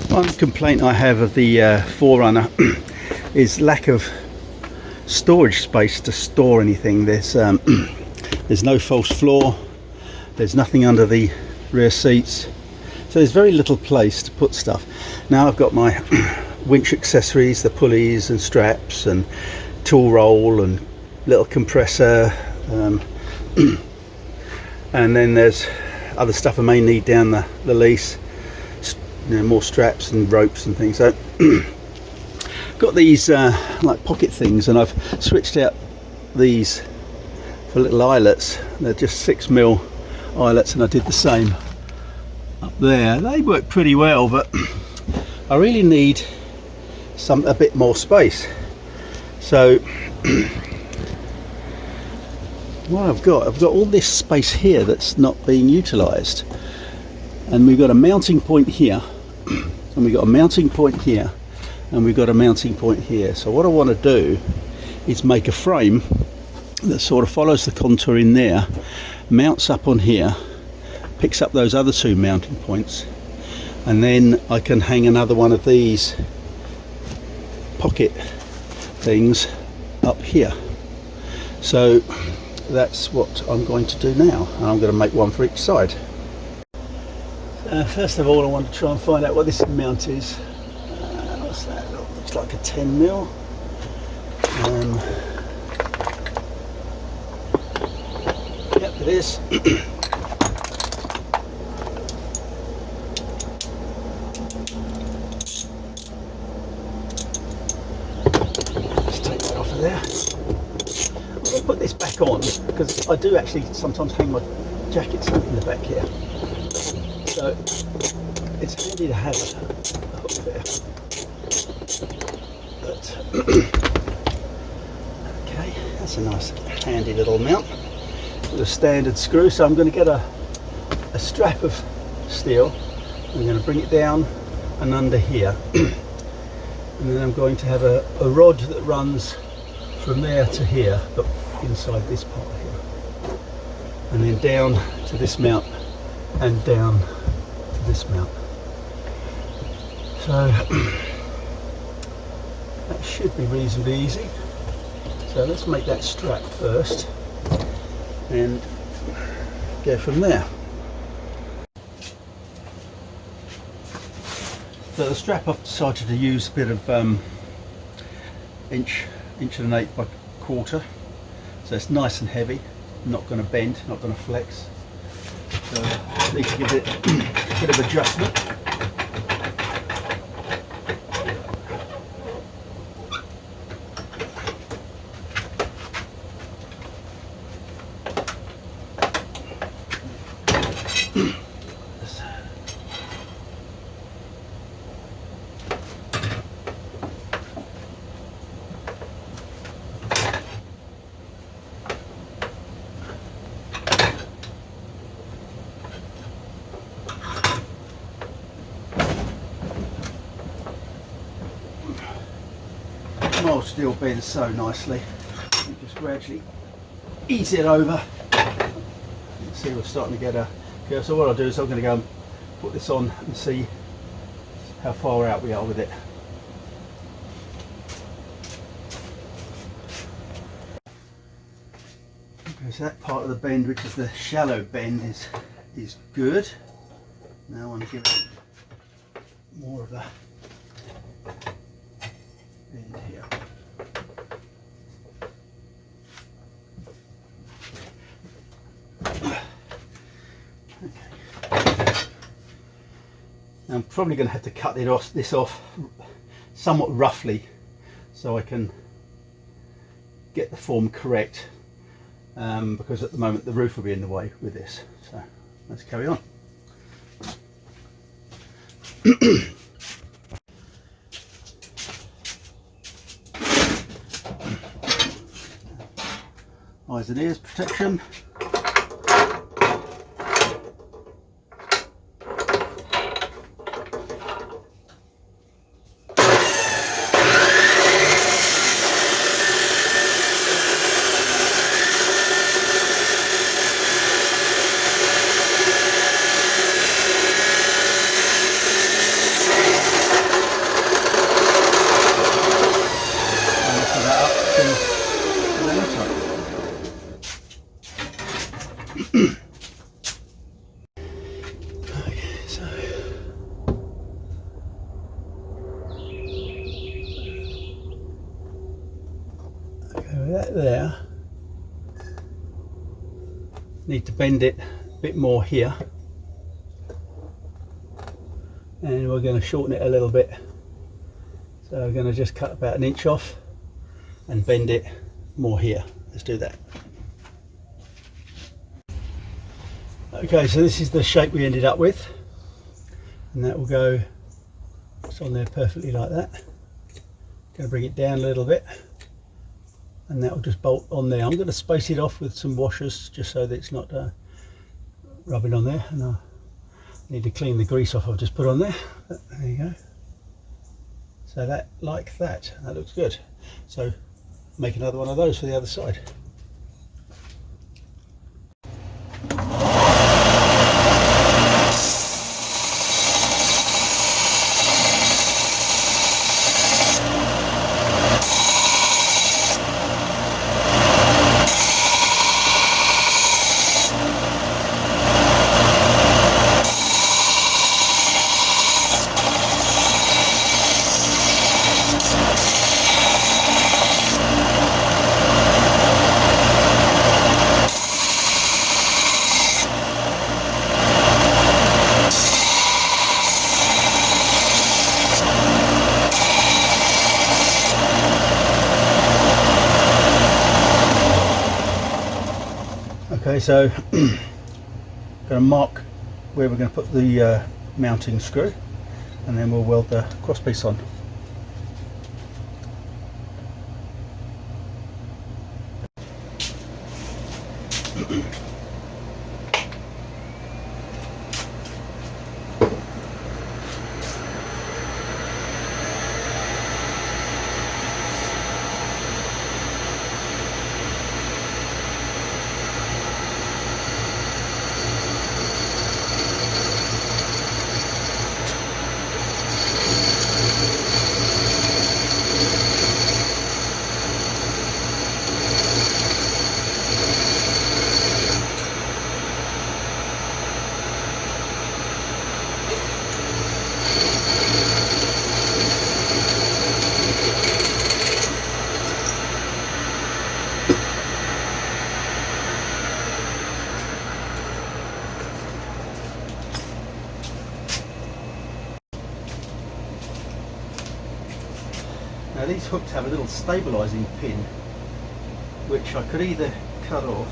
One complaint I have of the 4Runner is lack of storage space to store anything. There's no false floor, there's nothing under the rear seats, so there's very little place to put stuff. Now I've got my winch accessories, the pulleys and straps and tool roll and little compressor, and then there's other stuff I may need down the lease, more straps and ropes and things. So got these like pocket things, and I've switched out these for little eyelets. They're just 6mm eyelets, and I did the same up there. They work pretty well, but I really need a bit more space. So what I've got all this space here that's not being utilized, and we've got a mounting point here, and we've got a mounting point here, and we've got a mounting point here. So what I want to do is make a frame that sort of follows the contour in there, mounts up on here, picks up those other two mounting points, and then I can hang another one of these pocket things up here. So that's what I'm going to do now, and I'm going to make one for each side. First of all, I want to try and find out what this mount is. What's that? Looks like a 10mm. Yep, it is. Let's take that off of there. I'm going to put this back on because I do actually sometimes hang my jackets up in the back here. So it's handy to have a hook there. But okay, that's a nice handy little mount with a standard screw. So I'm going to get a strap of steel. I'm going to bring it down and under here, and then I'm going to have a rod that runs from there to here, but inside this part here, and then down to this mount and down to this mount. So that should be reasonably easy. So let's make that strap first and go from there. So the strap, I've decided to use a bit of inch and an 1/8 by 1/4, so it's nice and heavy, not going to bend, not going to flex. So I need to give it a bit of adjustment. Mild steel bends so nicely. You just gradually ease it over. You can see we're starting to get a curve. So what I'll do is I'm going to go and put this on and see how far out we are with it. Okay, so that part of the bend, which is the shallow bend, is good. Now I want to give it more of a bend here. Okay. Now I'm probably going to have to cut this off somewhat roughly so I can get the form correct, because at the moment the roof will be in the way with this. So let's carry on. Eyes and ears protection. need to bend it a bit more here, and we're going to shorten it a little bit. So we're going to just cut about 1 inch off and bend it more here. Let's do that. Okay, so this is the shape we ended up with, and that will go, it's on there perfectly like that. Going to bring it down a little bit, and that will just bolt on there. I'm going to space it off with some washers just so that it's not rubbing on there, and I need to clean the grease off I've just put on there. But there you go. So that, like that, that looks good. So make another one of those for the other side. Okay, so going to mark where we're going to put the mounting screw, and then we'll weld the crosspiece on. Now these hooks have a little stabilising pin, which I could either cut off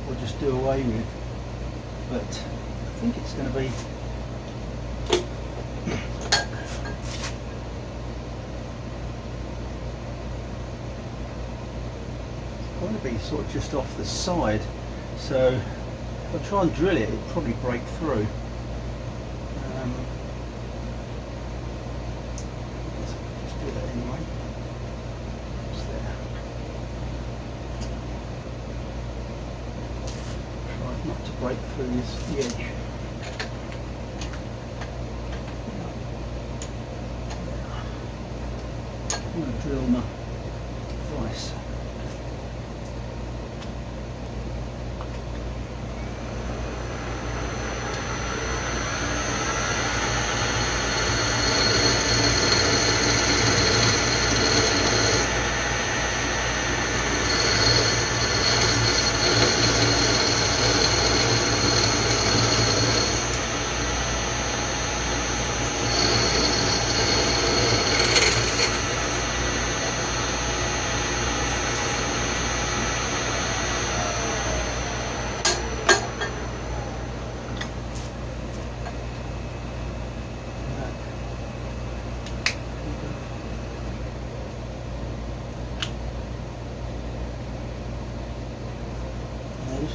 or just do away with, but I think it's going to be sort of just off the side, so if I try and drill it, it'll probably break through. Just do that anyway. It's there. Try not to break through the edge. I'm going to drill my vise.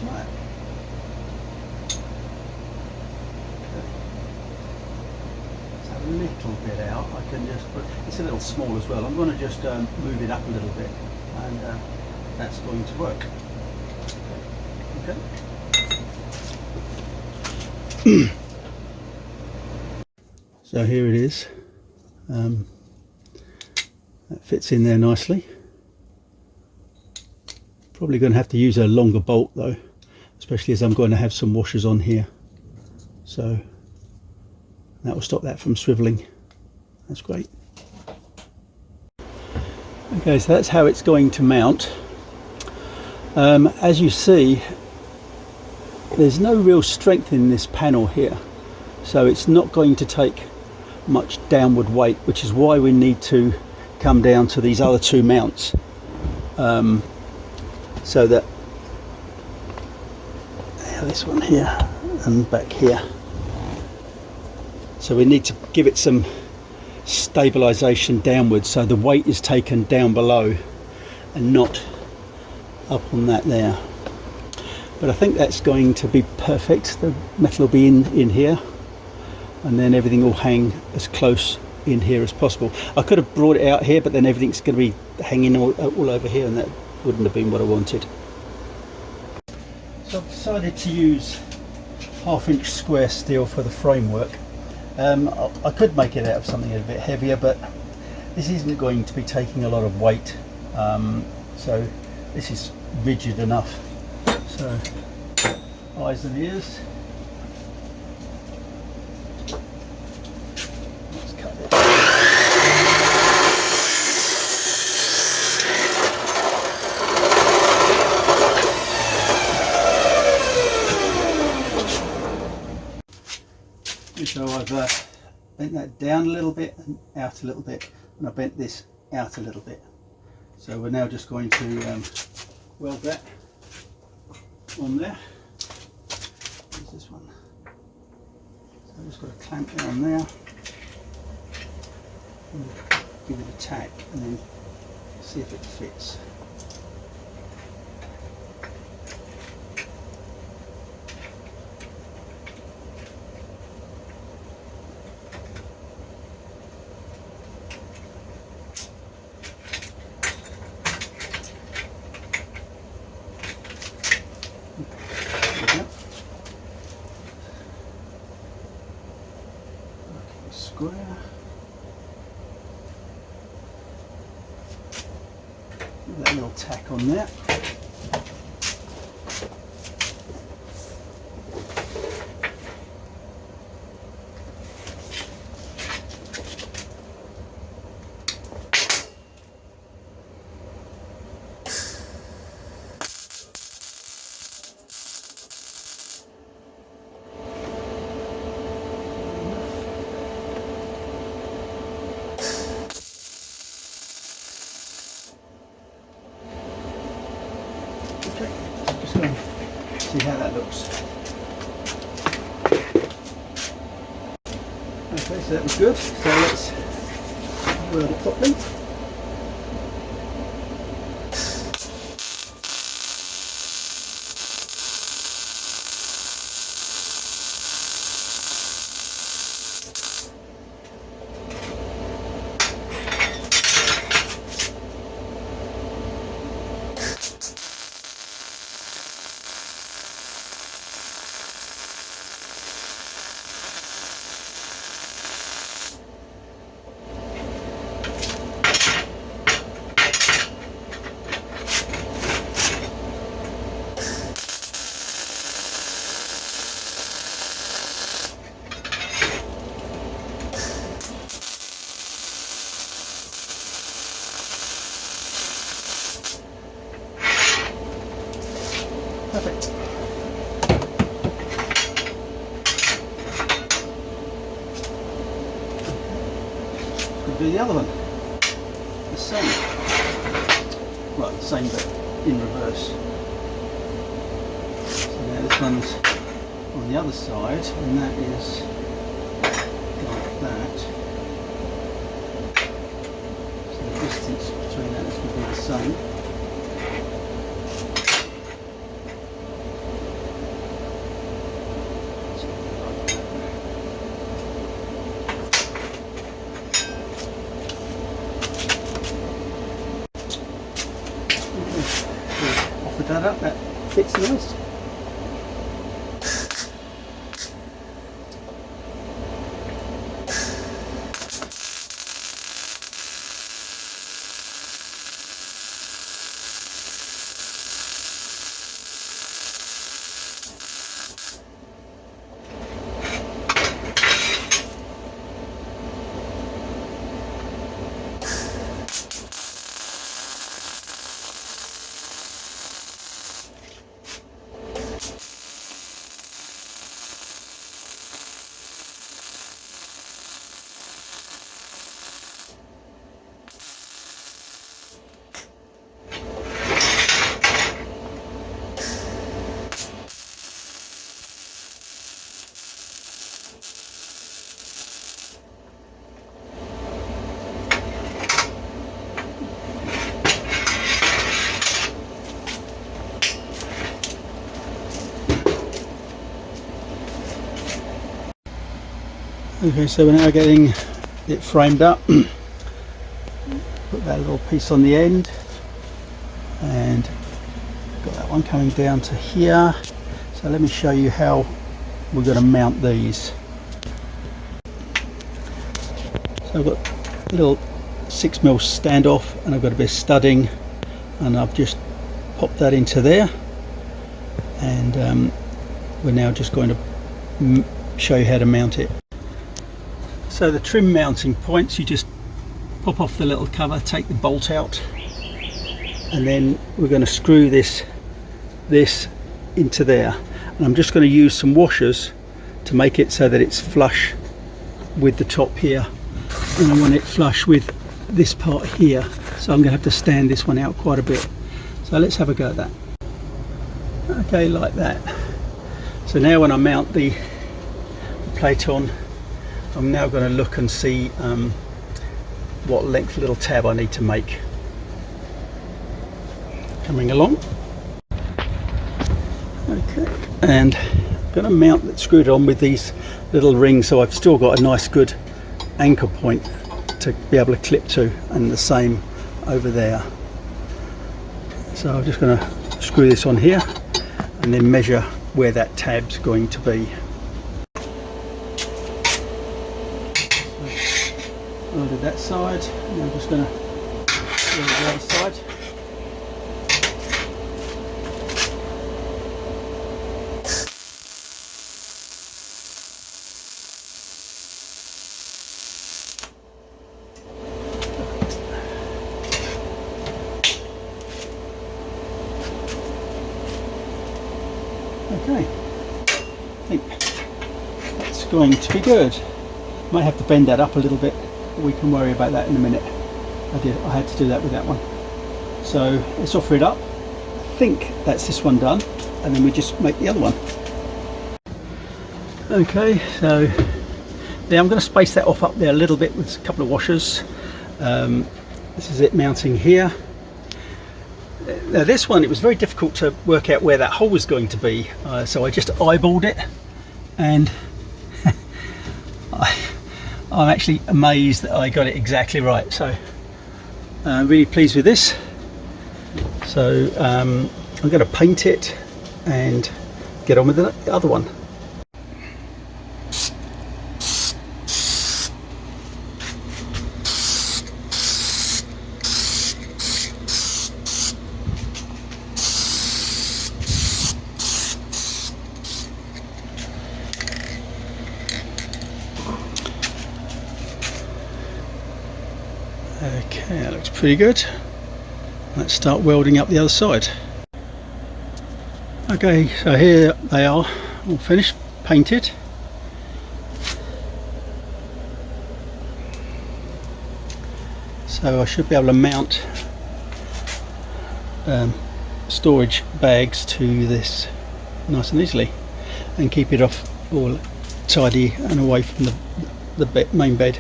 Right. It's a little bit out. I can just put, it's a little small as well. I'm going to just move it up a little bit, and that's going to work. Okay. So here it is. That fits in there nicely. Probably going to have to use a longer bolt though, especially as I'm going to have some washers on here. So that will stop that from swiveling. That's great. Okay, so that's how it's going to mount. As you see, there's no real strength in this panel here, so it's not going to take much downward weight, which is why we need to come down to these other two mounts, so that this one here and back here, so we need to give it some stabilization downwards, so the weight is taken down below and not up on that there. But I think that's going to be perfect. The metal will be in here, and then everything will hang as close in here as possible. I could have brought it out here, but then everything's going to be hanging all over here, and that wouldn't have been what I wanted. So I've decided to use 1/2 inch square steel for the framework. I could make it out of something a bit heavier, but this isn't going to be taking a lot of weight, so this is rigid enough. So eyes and ears. Let's cut it. So I've bent that down a little bit and out a little bit, and I bent this out a little bit. So we're now just going to weld that on there. There's this one. So I've just got to clamp it on there, and give it a tack, and then see if it fits. Square. That little tack on there. Okay, just going to see how that looks. Okay, so that was good. So let's weld it properly. Perfect. We'll do the other one. The same. Well, the same but in reverse. So now this one's on the other side, and that is like that. So the distance between that is going to be the same. That up, that fits nice. Okay, so we're now getting it framed up. Put that little piece on the end, and got that one coming down to here. So let me show you how we're going to mount these. So I've got a little 6mm standoff, and I've got a bit of studding, and I've just popped that into there, and we're now just going to show you how to mount it. So the trim mounting points, you just pop off the little cover, take the bolt out, and then we're going to screw this into there. And I'm just going to use some washers to make it so that it's flush with the top here, and I want it flush with this part here, so I'm going to have to stand this one out quite a bit. So let's have a go at that. Okay, like that. So now when I mount the plate on, I'm now going to look and see what length little tab I need to make. Coming along. Okay, and I'm going to mount it, screw it on with these little rings, so I've still got a nice good anchor point to be able to clip to, and the same over there. So I'm just going to screw this on here and then measure where that tab's going to be. I'll do that side, and I'm just going to do the other side. Okay, I think that's going to be good. Might have to bend that up a little bit. We can worry about that in a minute. I had to do that with that one. So let's offer it up. I think that's this one done, and then we just make the other one. Okay, so yeah, I'm going to space that off up there a little bit with a couple of washers. This is it mounting here. Now this one, it was very difficult to work out where that hole was going to be, so I just eyeballed it, and I'm actually amazed that I got it exactly right. So I'm really pleased with this. So I'm going to paint it and get on with the other one. Okay, that looks pretty good. Let's start welding up the other side. Okay, so here they are, all finished, painted. So I should be able to mount storage bags to this nice and easily, and keep it off all tidy and away from the main bed.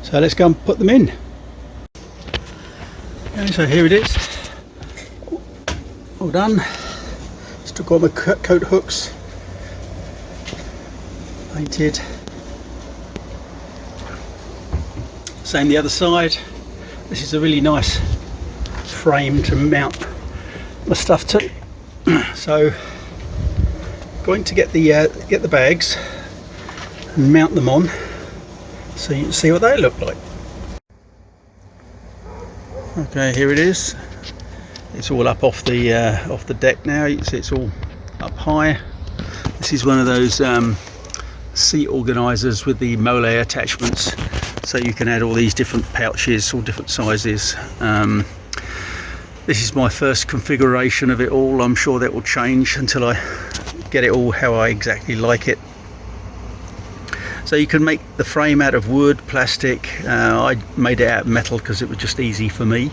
So let's go and put them in. Okay, so here it is, all done. Still got my coat hooks painted. Same the other side. This is a really nice frame to mount my stuff to. So going to get the bags and mount them on, so you can see what they look like. Okay, here it is. It's all up off the deck now. You can see it's all up high. This is one of those seat organisers with the mole attachments, so you can add all these different pouches, all different sizes. This is my first configuration of it all. I'm sure that will change until I get it all how I exactly like it. So you can make the frame out of wood, plastic. I made it out of metal because it was just easy for me.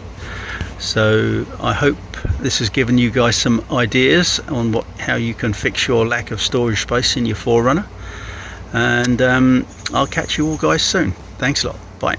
So I hope this has given you guys some ideas on how you can fix your lack of storage space in your 4Runner. And I'll catch you all guys soon. Thanks a lot. Bye.